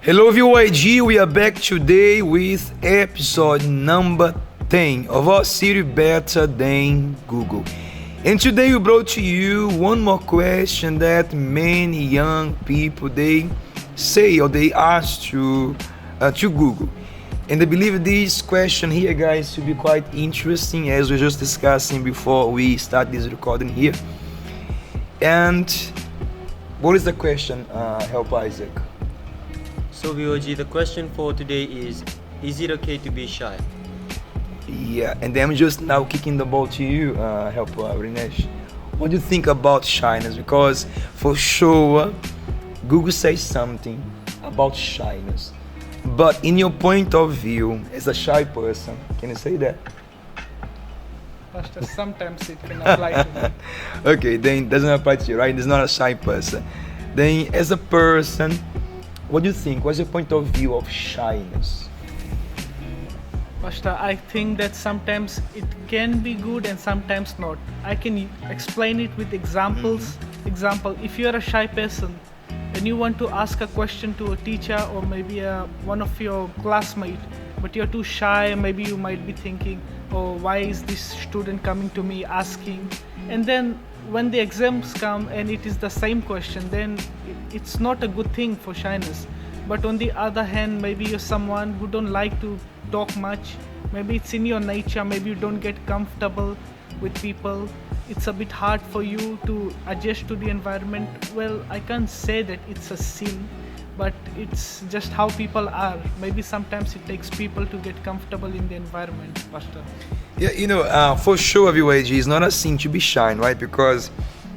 Hello VYG, we are back today with episode number 10 of our series Better Than Google. And today we brought to you one more question that many young people they say or they ask to Google. And I believe this question here guys to be quite interesting as we just discussing before we start this recording here. And what is the question, Help Isaac? So VOG, the question for today is it okay to be shy? Yeah, and then I'm just now kicking the ball to you, Rinesh. What do you think about shyness? Because for sure, Google says something about shyness. But in your point of view, as a shy person, can you say that? Pastor, sometimes it can apply to me. Okay, then it doesn't apply to you, right? It's not a shy person. Then as a person, what do you think? What's your point of view of shyness? Pastor, I think that sometimes it can be good and sometimes not. I can explain it with examples. Example, if you are a shy person and you want to ask a question to a teacher or maybe one of your classmates, but you're too shy, maybe you might be thinking, oh, why is this student coming to me asking? And then when the exams come and it is the same question, then it's not a good thing for shyness. But on the other hand, maybe you're someone who don't like to talk much. Maybe it's in your nature, maybe you don't get comfortable with people. It's a bit hard for you to adjust to the environment. Well, I can't say that it's a sin, but it's just how people are. Maybe sometimes it takes people to get comfortable in the environment, Pastor. Yeah, for sure, VYG, it's not a sin to be shy, right? Because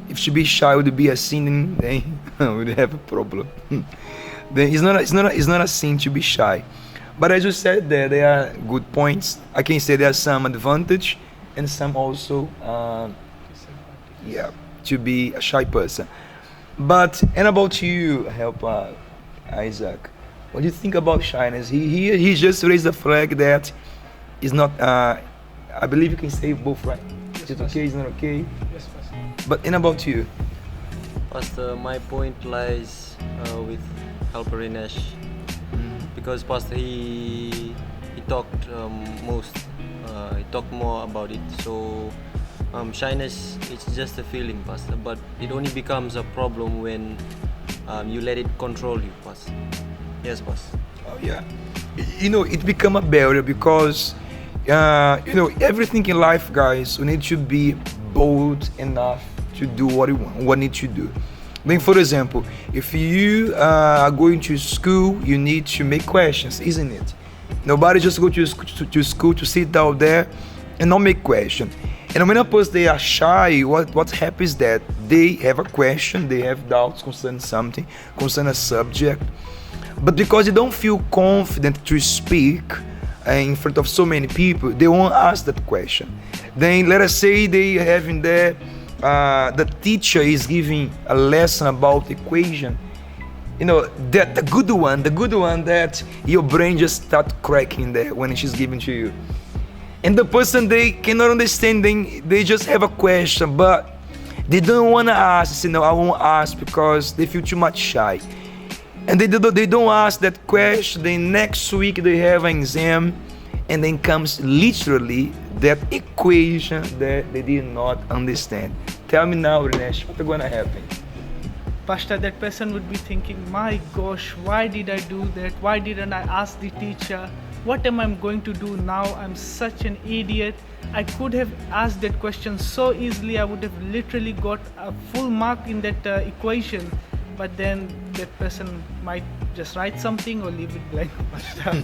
if to be shy would be a sin, then we'd have a problem. Then it's not a sin to be shy. But as you said, there are good points. I can say there are some advantage and some also, to be a shy person. But and about you, Help Isaac, what do you think about shyness? He just raised the flag that is not. I believe you can say both, right? Yes, Is it Pastor. okay? It's not okay. Yes, Pastor. But and about you? Pastor, my point lies with Helper Rinesh because Pastor he talked he talked more about it. So shyness it's just a feeling, Pastor, but it only becomes a problem when you let it control you, Pastor. Yes, Pastor. Oh yeah. It become a barrier because everything in life, guys, we need to be bold enough to do what we want, what need to do. Then, for example, if you are going to school, you need to make questions, isn't it? Nobody just go to school to sit down there and not make question. And when a person they are shy, what happens is that they have a question, they have doubts concerning something, concerning a subject, but because they don't feel confident to speak in front of so many people, they won't ask that question. Then let us say they have in there the teacher is giving a lesson about equation, that the good one that your brain just start cracking there when she's giving to you, and the person they cannot understand, they just have a question but they don't want to ask. I won't ask because they feel too much shy, and they don't ask that question. Then next week they have an exam and then comes literally that equation that they did not understand. Tell me now, Rinesh, what's going to happen? Pastor, that person would be thinking, my gosh, why did I do that? Why didn't I ask the teacher? What am I going to do now? I'm such an idiot. I could have asked that question so easily. I would have literally got a full mark in that equation. But then that person might just write something or leave it blank, Pastor.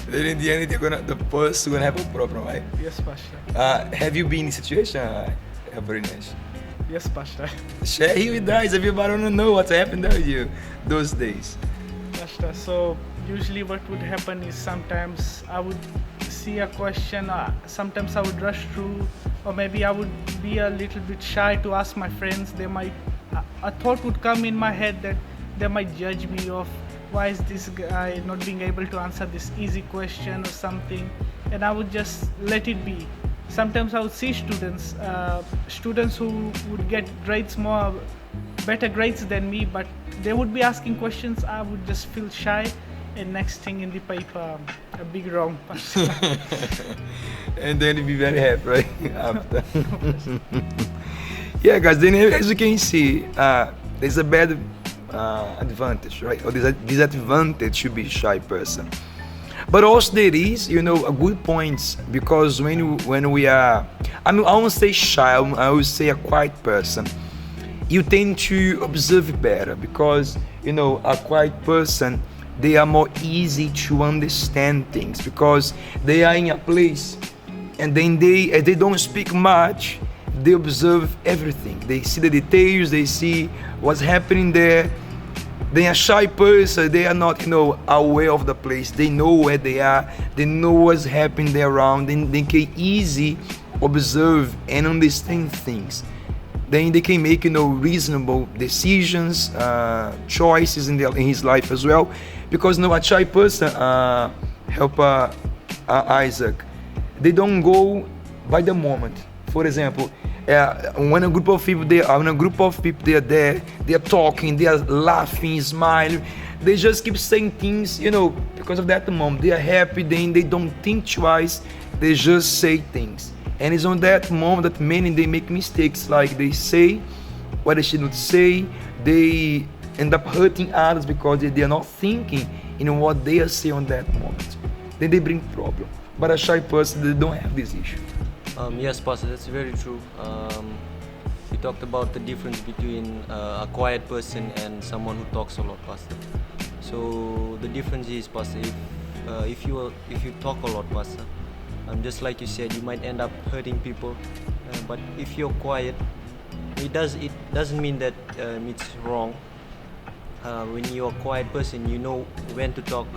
Then in the end, the person gonna have a problem, right? Yes, Pastor. Have you been in a situation, Rinesh? Yes, Pastor. Share here with us. Everybody wanna know what happened with you those days. Pastor, so usually what would happen is sometimes I would see a question, sometimes I would rush through, or maybe I would be a little bit shy to ask my friends. A thought would come in my head that they might judge me of why is this guy not being able to answer this easy question or something, and I would just let it be. Sometimes I would see students who would get better grades than me, but they would be asking questions. I would just feel shy And next thing in the paper, a big wrong, Pastor. And then you'll be very happy, right? After. Yeah, guys. Then as you can see, there's a bad advantage, right? Or there's a disadvantage to be a shy person. But also there is, a good point, because when we are, I won't say shy, I would say a quiet person. You tend to observe better, because a quiet person, they are more easy to understand things, because they are in a place, and then they don't speak much. They observe everything. They see the details. They see what's happening there. They are shy person. They are not, aware of the place. They know where they are. They know what's happening there around. They can easy observe and understand things. Then they can make, reasonable decisions, choices in his life as well. Because, a shy person, help Isaac, they don't go by the moment. For example, when a group of people they are there, they are talking, they are laughing, smiling. They just keep saying things, because of that moment. They are happy, then they don't think twice. They just say things. And it's on that moment that many they make mistakes, like they say what they should not say. They end up hurting others because they are not thinking in what they are saying on that moment. Then they bring problem. But a shy person, they don't have this issue. Yes, Pastor, that's very true. We talked about the difference between a quiet person and someone who talks a lot, Pastor. So the difference is, Pastor, if you talk a lot, Pastor, just like you said, you might end up hurting people. But if you're quiet, it doesn't mean that it's wrong. When you're a quiet person, you know when to talk,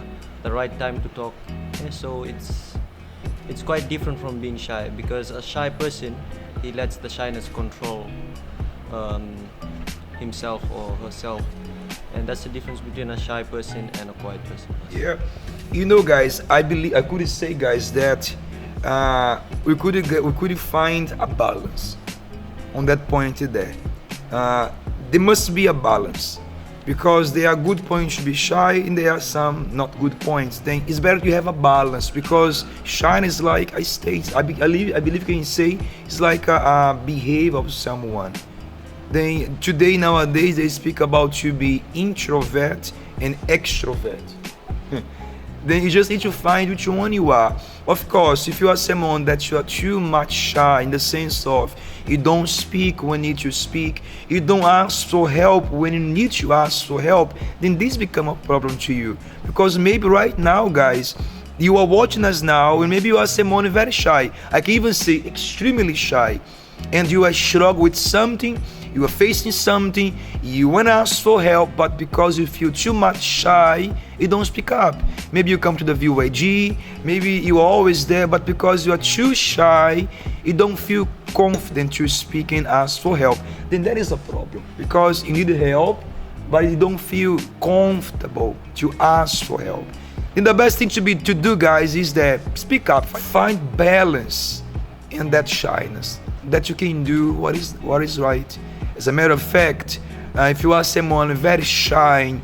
the right time to talk. So it's quite different from being shy, because a shy person, he lets the shyness control himself or herself, and that's the difference between a shy person and a quiet person. Yeah, guys, I could say, guys, that we could find a balance on that point there. There must be a balance, because there are good points to be shy and there are some not good points. Then it's better to have a balance, because shyness, like I state, I believe you can say, it's like a behavior of someone. Then today, nowadays, they speak about to be introvert and extrovert. Then you just need to find which one you are. Of course, if you are someone that you are too much shy, in the sense of you don't speak when you need to speak, you don't ask for help when you need to ask for help, then this become a problem to you. Because maybe right now, guys, you are watching us now, and maybe you are someone very shy. I can even say extremely shy, and you are struggling with something. You are facing something, you want to ask for help, but because you feel too much shy, you don't speak up. Maybe you come to the VYG, maybe you are always there, but because you are too shy, you don't feel confident to speak and ask for help. Then that is a problem, because you need help, but you don't feel comfortable to ask for help. Then the best thing to do, guys, is that speak up, find balance in that shyness, that you can do what is right. As a matter of fact, if you are someone very shy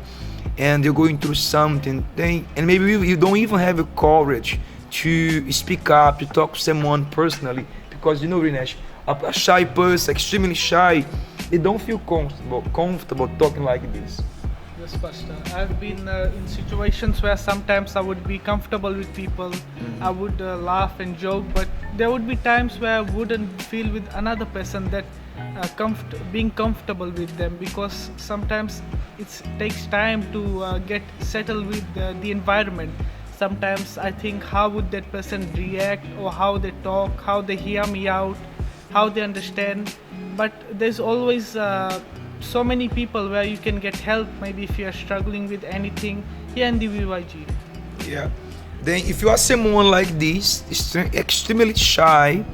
and you're going through something, and maybe you don't even have the courage to speak up, to talk to someone personally, because Rinesh, a shy person, extremely shy, they don't feel comfortable talking like this. Yes, Pastor. I've been in situations where sometimes I would be comfortable with people. I would laugh and joke, but there would be times where I wouldn't feel with another person that being comfortable with them, because sometimes it takes time to get settled with the environment. Sometimes I think, how would that person react, or how they talk, how they hear me out, how they understand. But there's always so many people where you can get help, maybe if you are struggling with anything here in the VYG. Yeah. Then if you are someone like this, extremely shy,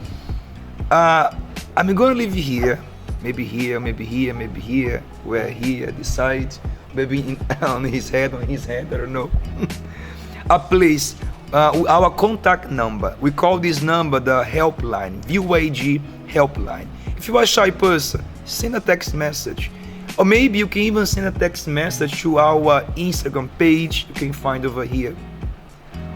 I'm gonna leave you here, maybe here, maybe here, maybe here, where here, this side, maybe on his head, I don't know. A place, our contact number, we call this number the helpline, VYG helpline. If you are a shy person, send a text message. Or maybe you can even send a text message to our Instagram page. You can find over here.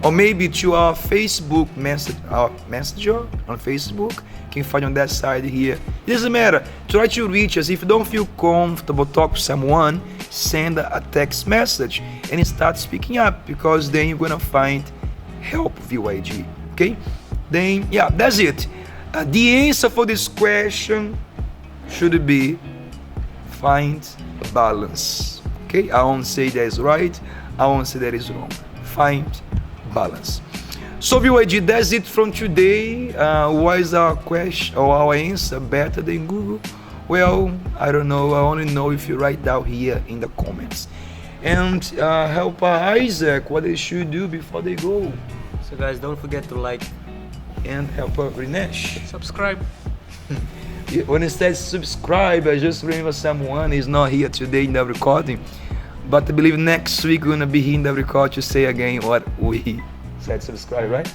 Or maybe to our Facebook messenger on Facebook. You can find on that side here. It doesn't matter. Try to reach us. If you don't feel comfortable talking to someone, send a text message and start speaking up, because then you're gonna find help VYG. Okay? Then yeah, that's it. The answer for this question should be find a balance. Okay? I won't say that is right. I won't say that is wrong. Find balance. So VYG, that's it from today. Was our question or our answer better than Google? Well, I don't know. I only know if you write down here in the comments. And help Isaac what they should do before they go. So guys, don't forget to like And help Rinesh. Subscribe. When it says subscribe, I just remember someone is not here today in the recording. But I believe next week we're gonna be here in the record to say again what we said. Subscribe, right?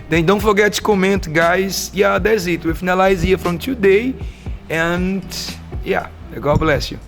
Then don't forget to comment, guys. Yeah, that's it. We finalize here from today. And yeah, God bless you.